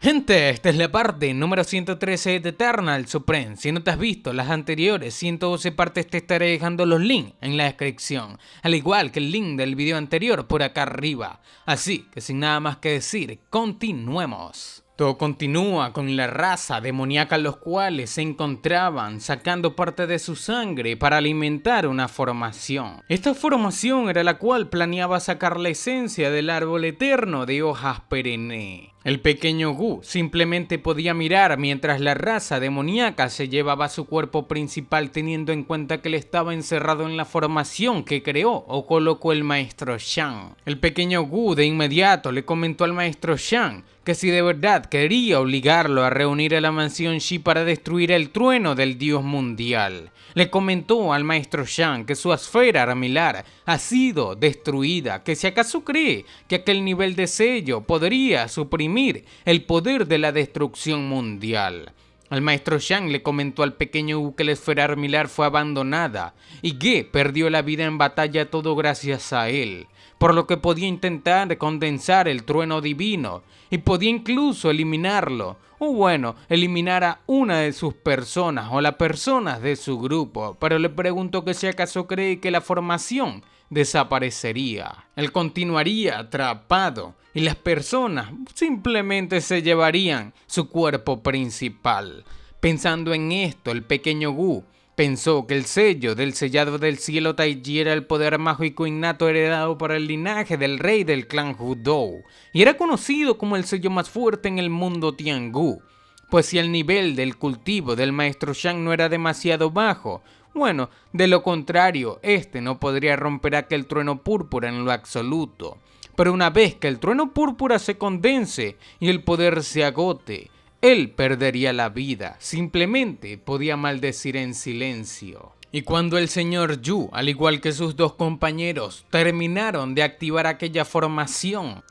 Gente, esta es la parte número 113 de Eternal Supreme. Si no te has visto las anteriores 112 partes, te estaré dejando los links en la descripción, al igual que el link del video anterior por acá arriba. Así que sin nada más que decir, continuemos. Todo continúa con la raza demoníaca, los cuales se encontraban sacando parte de su sangre para alimentar una formación. Esta formación era la cual planeaba sacar la esencia del árbol eterno de hojas perennes. El pequeño Gu simplemente podía mirar mientras la raza demoníaca se llevaba su cuerpo principal, teniendo en cuenta que él estaba encerrado en la formación que creó o colocó el maestro Shang. El pequeño Gu de inmediato le comentó al maestro Shang que si de verdad quería obligarlo a reunir a la mansión Shi para destruir el trueno del dios mundial. Le comentó al maestro Shang que su esfera armilar ha sido destruida, que si acaso cree que aquel nivel de sello podría suprimir el poder de la destrucción mundial. El maestro Shang le comentó al pequeño Gu que la esfera armilar fue abandonada y que perdió la vida en batalla, todo gracias a él, por lo que podía intentar condensar el trueno divino y podía incluso eliminarlo, o bueno, eliminar a una de sus personas o las personas de su grupo, pero le preguntó que si acaso cree que la formación desaparecería. Él continuaría atrapado y las personas simplemente se llevarían su cuerpo principal. Pensando en esto, el pequeño Gu pensó que el sello del sellado del cielo Taiji era el poder mágico innato heredado por el linaje del rey del clan Hudou y era conocido como el sello más fuerte en el mundo Tiangu. Pues si el nivel del cultivo del maestro Shang no era demasiado bajo, bueno, de lo contrario, este no podría romper aquel trueno púrpura en lo absoluto. Pero una vez que el trueno púrpura se condense y el poder se agote, él perdería la vida, simplemente podía maldecir en silencio. Y cuando el señor Yu, al igual que sus dos compañeros, terminaron de activar aquella formación,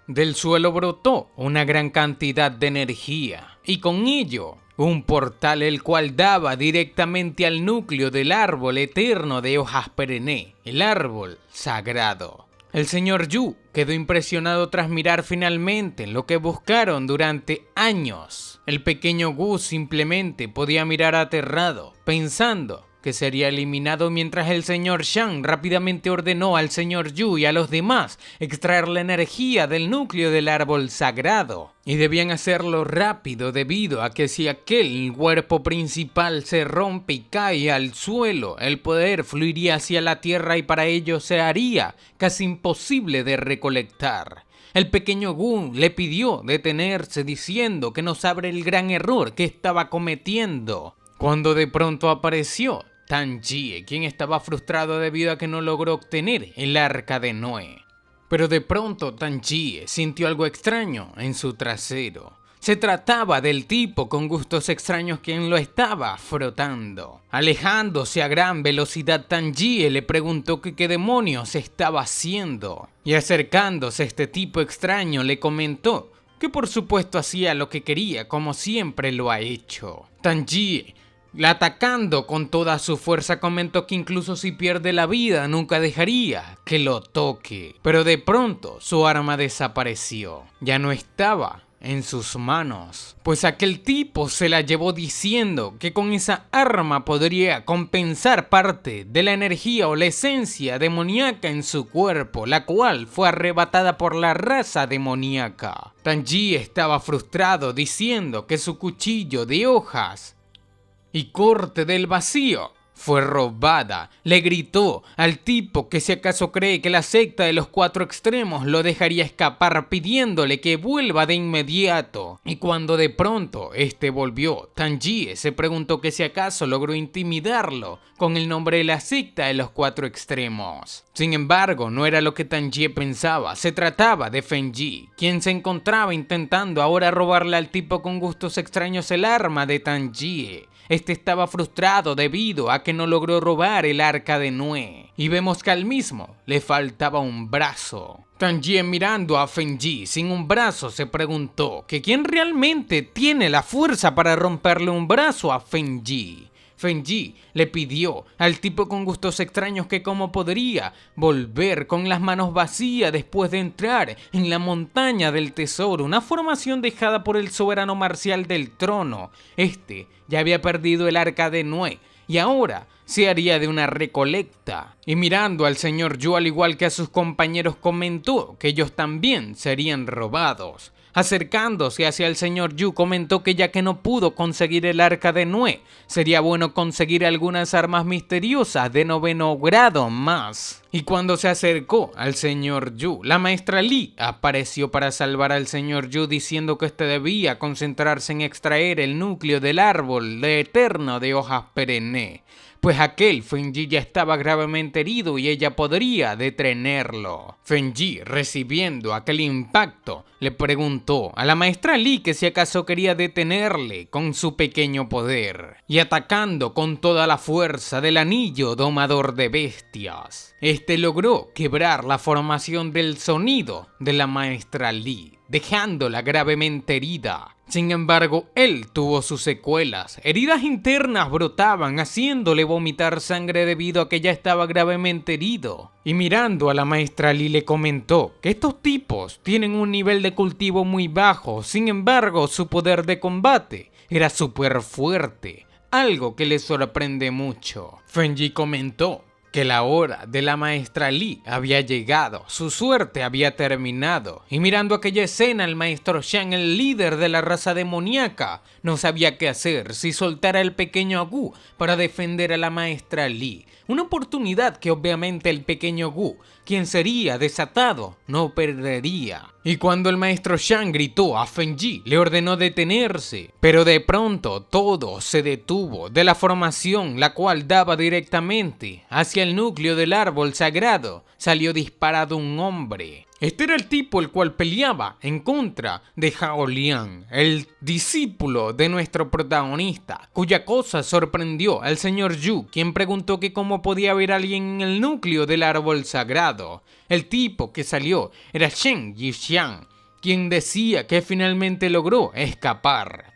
del suelo brotó una gran cantidad de energía, y con ello, un portal el cual daba directamente al núcleo del árbol eterno de hojas perennes, el árbol sagrado. El señor Yu quedó impresionado tras mirar finalmente lo que buscaron durante años. El pequeño Gu simplemente podía mirar aterrado, pensando que sería eliminado, mientras el señor Shang rápidamente ordenó al señor Yu y a los demás extraer la energía del núcleo del árbol sagrado. Y debían hacerlo rápido, debido a que si aquel cuerpo principal se rompe y cae al suelo, el poder fluiría hacia la tierra y para ello se haría casi imposible de recolectar. El pequeño Gu le pidió detenerse, diciendo que no sabe el gran error que estaba cometiendo, cuando de pronto apareció Tan Jie, quien estaba frustrado debido a que no logró obtener el arca de Noé. Pero de pronto Tan Jie sintió algo extraño en su trasero. Se trataba del tipo con gustos extraños quien lo estaba frotando. Alejándose a gran velocidad, Tan Jie le preguntó que qué demonios estaba haciendo. Y acercándose a este tipo extraño le comentó que por supuesto hacía lo que quería, como siempre lo ha hecho. Tan Jie, atacando con toda su fuerza, comentó que incluso si pierde la vida nunca dejaría que lo toque. Pero de pronto su arma desapareció. Ya no estaba en sus manos, pues aquel tipo se la llevó diciendo que con esa arma podría compensar parte de la energía o la esencia demoníaca en su cuerpo, la cual fue arrebatada por la raza demoníaca. Tan Jie estaba frustrado, diciendo que su cuchillo de hojas y corte del vacío fue robada. Le gritó al tipo que si acaso cree que la secta de los cuatro extremos lo dejaría escapar, pidiéndole que vuelva de inmediato. Y cuando de pronto este volvió, Tan Jie se preguntó que si acaso logró intimidarlo con el nombre de la secta de los cuatro extremos. Sin embargo, no era lo que Tan Jie pensaba. Se trataba de Fen Yi, quien se encontraba intentando ahora robarle al tipo con gustos extraños el arma de Tan Jie. Este estaba frustrado debido a que no logró robar el arca de Noé, y vemos que al mismo le faltaba un brazo. Tan Jie, mirando a Fen Yi sin un brazo, se preguntó que quién realmente tiene la fuerza para romperle un brazo a Fen Yi. Fenji le pidió al tipo con gustos extraños que cómo podría volver con las manos vacías después de entrar en la montaña del tesoro, una formación dejada por el soberano marcial del trono. Este ya había perdido el arca de Noé y ahora se haría de una recolecta. Y mirando al señor Yu al igual que a sus compañeros comentó que ellos también serían robados. Acercándose hacia el señor Yu comentó que ya que no pudo conseguir el arca de Noé, sería bueno conseguir algunas armas misteriosas de 9º grado más. Y cuando se acercó al señor Yu, la maestra Li apareció para salvar al señor Yu diciendo que este debía concentrarse en extraer el núcleo del árbol de eterno de hojas perennes, pues aquel Fenji ya estaba gravemente herido y ella podría detenerlo. Fenji, recibiendo aquel impacto, le preguntó a la maestra Li que si acaso quería detenerle con su pequeño poder, y atacando con toda la fuerza del anillo domador de bestias, este logró quebrar la formación del sonido de la maestra Li, dejándola gravemente herida. Sin embargo, él tuvo sus secuelas. Heridas internas brotaban, haciéndole vomitar sangre debido a que ya estaba gravemente herido. Y mirando a la maestra Li le comentó que estos tipos tienen un nivel de cultivo muy bajo, sin embargo su poder de combate era súper fuerte, algo que le sorprende mucho. Fenji comentó que la hora de la maestra Li había llegado, su suerte había terminado, y mirando aquella escena el maestro Shang, el líder de la raza demoníaca, no sabía qué hacer, si soltar al pequeño Gu para defender a la maestra Li, una oportunidad que obviamente el pequeño Gu, quien sería desatado, no perdería. Y cuando el maestro Shang gritó a Fenji, le ordenó detenerse, pero de pronto todo se detuvo de la formación, la cual daba directamente hacia el núcleo del árbol sagrado. Salió disparado un hombre. Este era el tipo el cual peleaba en contra de Hao Liang, el discípulo de nuestro protagonista, cuya cosa sorprendió al señor Yu, quien preguntó que cómo podía haber alguien en el núcleo del árbol sagrado. El tipo que salió era Shen Yixiang, quien decía que finalmente logró escapar.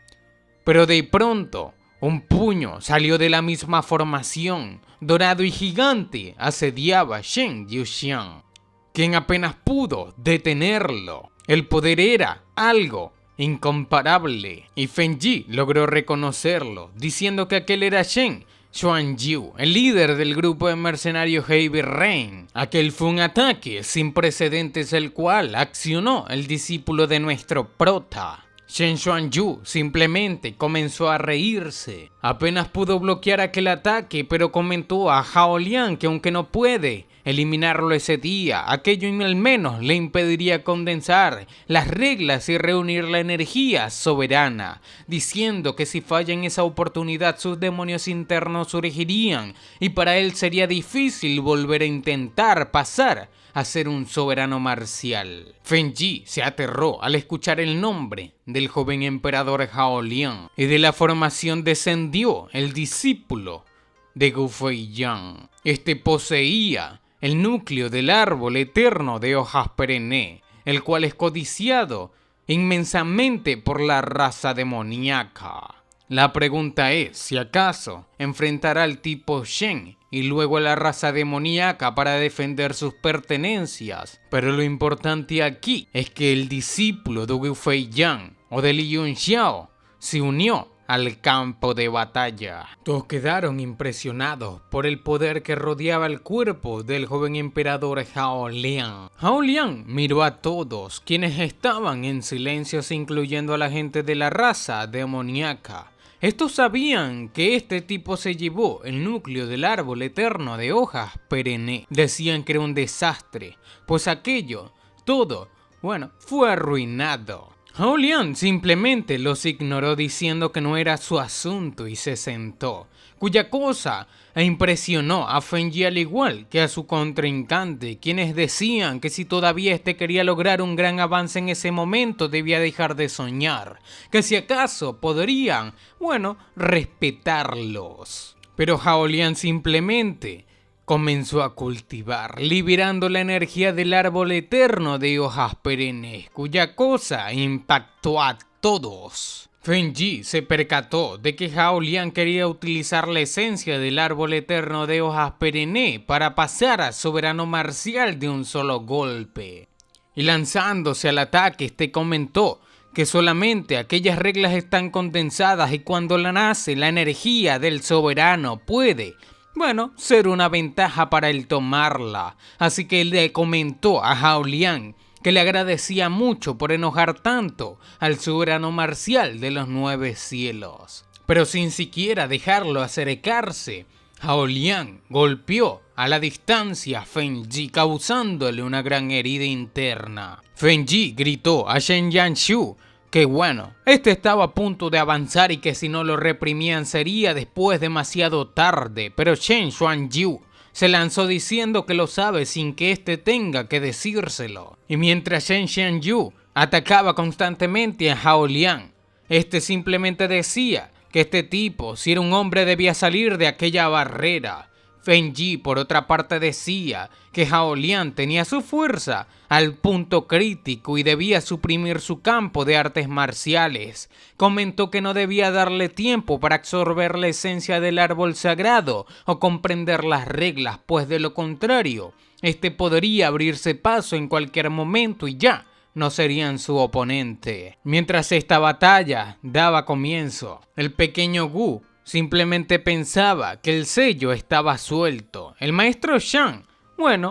Pero de pronto, un puño salió de la misma formación, dorado y gigante, asediaba a Shen Yixiang, quien apenas pudo detenerlo. El poder era algo incomparable, y Fenji logró reconocerlo, diciendo que aquel era Shen Xuanyu, el líder del grupo de mercenarios Heavy Rain. Aquel fue un ataque sin precedentes el cual accionó el discípulo de nuestro prota. Shen Xuanyu simplemente comenzó a reírse. Apenas pudo bloquear aquel ataque, pero comentó a Hao Liang que aunque no puede eliminarlo ese día, aquello al menos le impediría condensar las reglas y reunir la energía soberana, diciendo que si falla en esa oportunidad sus demonios internos surgirían y para él sería difícil volver a intentar pasar a ser un soberano marcial. Fenji se aterró al escuchar el nombre del joven emperador Hao Liang, y de la formación descendió el discípulo de Gu Feiyang. Este poseía el núcleo del árbol eterno de hojas perennes, el cual es codiciado inmensamente por la raza demoníaca. La pregunta es si acaso enfrentará al tipo Shen y luego a la raza demoníaca para defender sus pertenencias. Pero lo importante aquí es que el discípulo de Gu Feiyang o de Li Yunxiao se unió al campo de batalla. Todos quedaron impresionados por el poder que rodeaba el cuerpo del joven emperador Hao Liang. Hao Liang miró a todos quienes estaban en silencio, incluyendo a la gente de la raza demoníaca. Estos sabían que este tipo se llevó el núcleo del árbol eterno de hojas perennes. Decían que era un desastre, pues aquello, todo, fue arruinado. Hao Liang simplemente los ignoró diciendo que no era su asunto y se sentó, cuya cosa impresionó a Fenji al igual que a su contrincante, quienes decían que si todavía este quería lograr un gran avance en ese momento debía dejar de soñar, que si acaso podrían, respetarlos. Pero Hao Liang simplemente comenzó a cultivar, liberando la energía del árbol eterno de hojas perennes, cuya cosa impactó a todos. Feng-Yi se percató de que Hao Liang quería utilizar la esencia del árbol eterno de hojas perennes para pasar a soberano marcial de un solo golpe. Y lanzándose al ataque, comentó que solamente aquellas reglas están condensadas y cuando la nace la energía del soberano puede, ser una ventaja para él tomarla. Así que le comentó a Hao Liang que le agradecía mucho por enojar tanto al soberano marcial de los 9 cielos. Pero sin siquiera dejarlo acercarse, Hao Liang golpeó a la distancia a Feng-Yi, causándole una gran herida interna. Feng-Yi gritó a Shen Yanshu que estaba a punto de avanzar y que si no lo reprimían sería después demasiado tarde, pero Shen Xuanyu se lanzó diciendo que lo sabe sin que tenga que decírselo. Y mientras Shen Xianyu atacaba constantemente a Hao Liang, simplemente decía que tipo, si era un hombre, debía salir de aquella barrera. Feng-Yi, por otra parte, decía que Hao Liang tenía su fuerza al punto crítico y debía suprimir su campo de artes marciales. Comentó que no debía darle tiempo para absorber la esencia del árbol sagrado o comprender las reglas, pues de lo contrario, podría abrirse paso en cualquier momento y ya no serían su oponente. Mientras esta batalla daba comienzo, el pequeño Gu simplemente pensaba que el sello estaba suelto. El maestro Shang,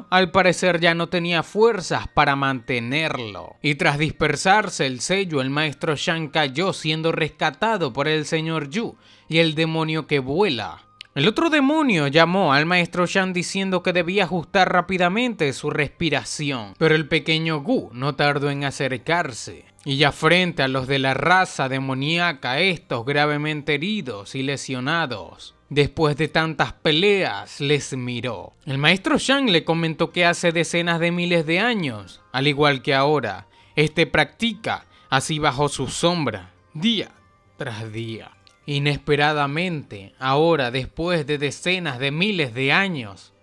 al parecer ya no tenía fuerzas para mantenerlo. Y tras dispersarse el sello, el maestro Shang cayó siendo rescatado por el señor Yu y el demonio que vuela. El otro demonio llamó al maestro Shang diciendo que debía ajustar rápidamente su respiración, pero el pequeño Gu no tardó en acercarse. Y ya frente a los de la raza demoníaca, estos gravemente heridos y lesionados, después de tantas peleas, les miró. El maestro Shang le comentó que hace decenas de miles de años, al igual que ahora, practica así bajo su sombra, día tras día. Inesperadamente, ahora después de decenas de miles de años,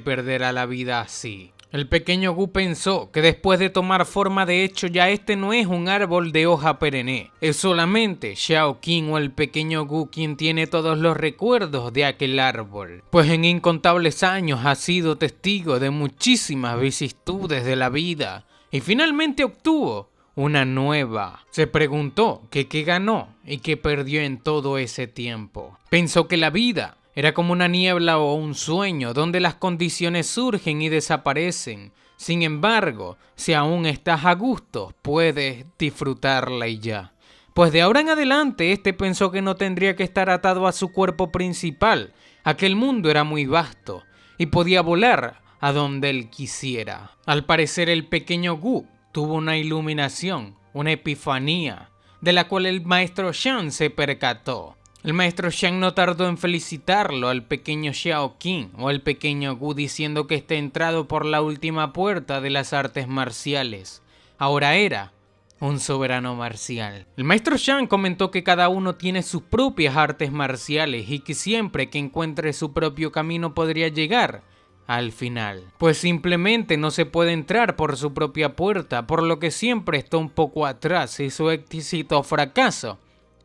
perderá la vida así. El pequeño Gu pensó que después de tomar forma de hecho ya no es un árbol de hoja perenne, es solamente Xiao Qing o el pequeño Gu quien tiene todos los recuerdos de aquel árbol, pues en incontables años ha sido testigo de muchísimas vicisitudes de la vida y finalmente obtuvo una nueva. Se preguntó que qué ganó y qué perdió en todo ese tiempo. Pensó que la vida era como una niebla o un sueño donde las condiciones surgen y desaparecen. Sin embargo, si aún estás a gusto, puedes disfrutarla y ya. Pues de ahora en adelante, pensó que no tendría que estar atado a su cuerpo principal. Aquel mundo era muy vasto y podía volar a donde él quisiera. Al parecer, el pequeño Gu tuvo una iluminación, una epifanía, de la cual el maestro Shang se percató. El maestro Shang no tardó en felicitarlo al pequeño Xiao Qing o al pequeño Gu diciendo que entrado por la última puerta de las artes marciales. Ahora era un soberano marcial. El maestro Shang comentó que cada uno tiene sus propias artes marciales y que siempre que encuentre su propio camino podría llegar al final, pues simplemente no se puede entrar por su propia puerta, por lo que siempre está un poco atrás y su éxito o fracaso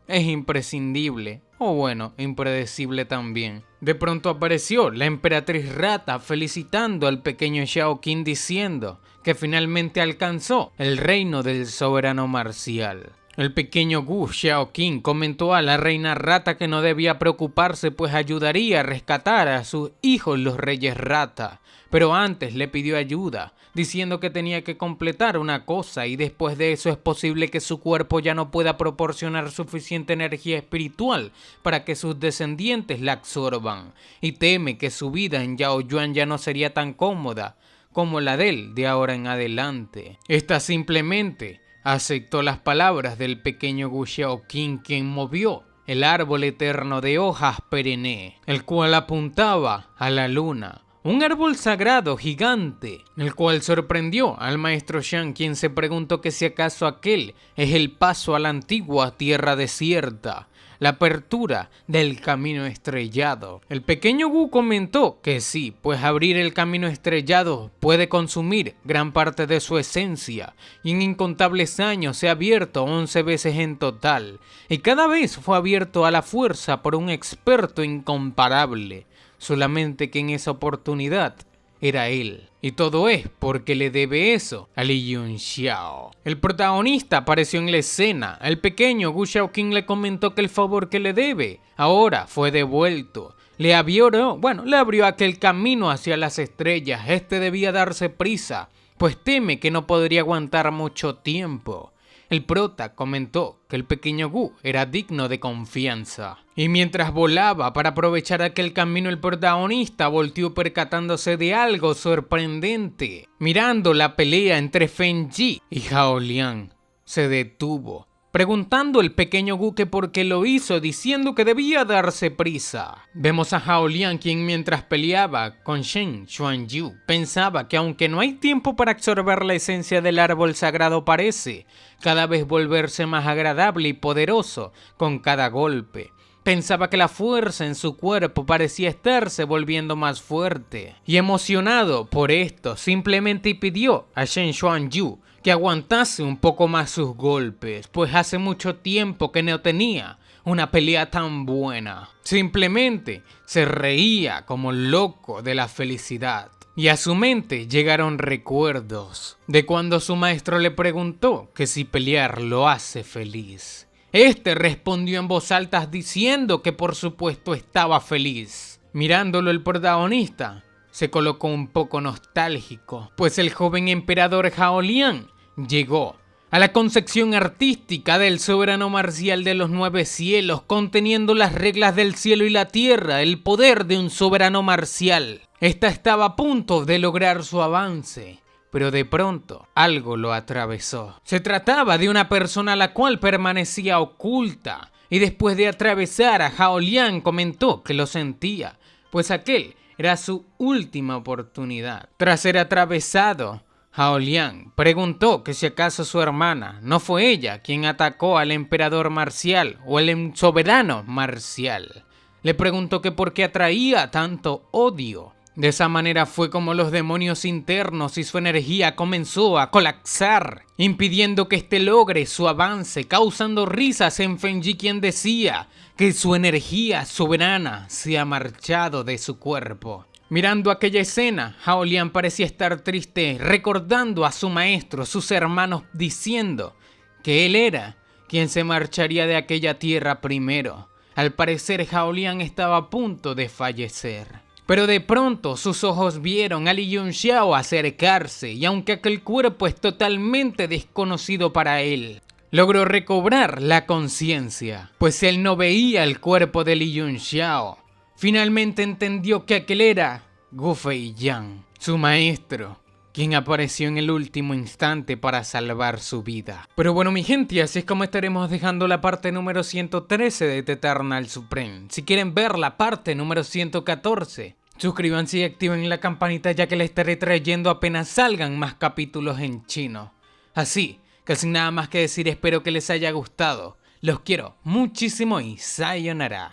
es imprescindible, o impredecible también. De pronto apareció la emperatriz Rata felicitando al pequeño Xiao Qing diciendo que finalmente alcanzó el reino del soberano marcial. El pequeño Gu Xiao Qing comentó a la reina Rata que no debía preocuparse pues ayudaría a rescatar a sus hijos los reyes Rata, pero antes le pidió ayuda, diciendo que tenía que completar una cosa y después de eso es posible que su cuerpo ya no pueda proporcionar suficiente energía espiritual para que sus descendientes la absorban, y teme que su vida en Yaoyuan ya no sería tan cómoda como la de él de ahora en adelante. Esta simplemente aceptó las palabras del pequeño Gu Xiao Qing, quien movió el árbol eterno de hojas perenne, el cual apuntaba a la luna, un árbol sagrado gigante, el cual sorprendió al maestro Shang, quien se preguntó que si acaso aquel es el paso a la antigua tierra desierta, la apertura del camino estrellado. El pequeño Wu comentó que sí, pues abrir el camino estrellado puede consumir gran parte de su esencia, y en incontables años se ha abierto 11 veces en total, y cada vez fue abierto a la fuerza por un experto incomparable, solamente que en esa oportunidad era él. Y todo es porque le debe eso a Li Yunxiao. El protagonista apareció en la escena. El pequeño Wu Shaoqing le comentó que el favor que le debe ahora fue devuelto. Le abrió aquel camino hacia las estrellas. Este debía darse prisa, pues teme que no podría aguantar mucho tiempo. El prota comentó que el pequeño Wu era digno de confianza. Y mientras volaba para aprovechar aquel camino, el protagonista volteó percatándose de algo sorprendente. Mirando la pelea entre Feng Yi y Hao Liang, se detuvo, preguntando el pequeño Wu que por qué lo hizo, diciendo que debía darse prisa. Vemos a Hao Liang, quien mientras peleaba con Shen Xuanyu pensaba que aunque no hay tiempo para absorber la esencia del árbol sagrado, parece cada vez volverse más agradable y poderoso con cada golpe. Pensaba que la fuerza en su cuerpo parecía estarse volviendo más fuerte. Y emocionado por esto, simplemente pidió a Shen Xuanyu que aguantase un poco más sus golpes, pues hace mucho tiempo que no tenía una pelea tan buena. Simplemente se reía como loco de la felicidad. Y a su mente llegaron recuerdos de cuando su maestro le preguntó que si pelear lo hace feliz. Este respondió en voz alta diciendo que por supuesto estaba feliz. Mirándolo, el protagonista se colocó un poco nostálgico, pues el joven emperador Hao Liang llegó a la concepción artística del soberano marcial de los 9 cielos, conteniendo las reglas del cielo y la tierra, el poder de un soberano marcial. Esta estaba a punto de lograr su avance, pero de pronto algo lo atravesó. Se trataba de una persona la cual permanecía oculta, y después de atravesar a Hao Liang comentó que lo sentía, pues aquel era su última oportunidad. Tras ser atravesado, Hao Liang preguntó que si acaso su hermana no fue ella quien atacó al emperador marcial o el soberano marcial. Le preguntó que por qué atraía tanto odio. De esa manera fue como los demonios internos y su energía comenzó a colapsar, impidiendo que éste logre su avance, causando risas en Feng Yi, quien decía que su energía soberana se ha marchado de su cuerpo. Mirando aquella escena, Hao Liang parecía estar triste, recordando a su maestro, sus hermanos, diciendo que él era quien se marcharía de aquella tierra primero. Al parecer, Hao Liang estaba a punto de fallecer. Pero de pronto sus ojos vieron a Li Yunxiao acercarse, y aunque aquel cuerpo es totalmente desconocido para él, logró recobrar la conciencia, pues él no veía el cuerpo de Li Yunxiao. Finalmente entendió que aquel era Gu Feiyan, su maestro, quien apareció en el último instante para salvar su vida. Pero bueno, mi gente, así es como estaremos dejando la parte número 113 de The Eternal Supreme. Si quieren ver la parte número 114, suscríbanse y activen la campanita, ya que les estaré trayendo apenas salgan más capítulos en chino. Así que sin nada más que decir, espero que les haya gustado. Los quiero muchísimo y sayonara.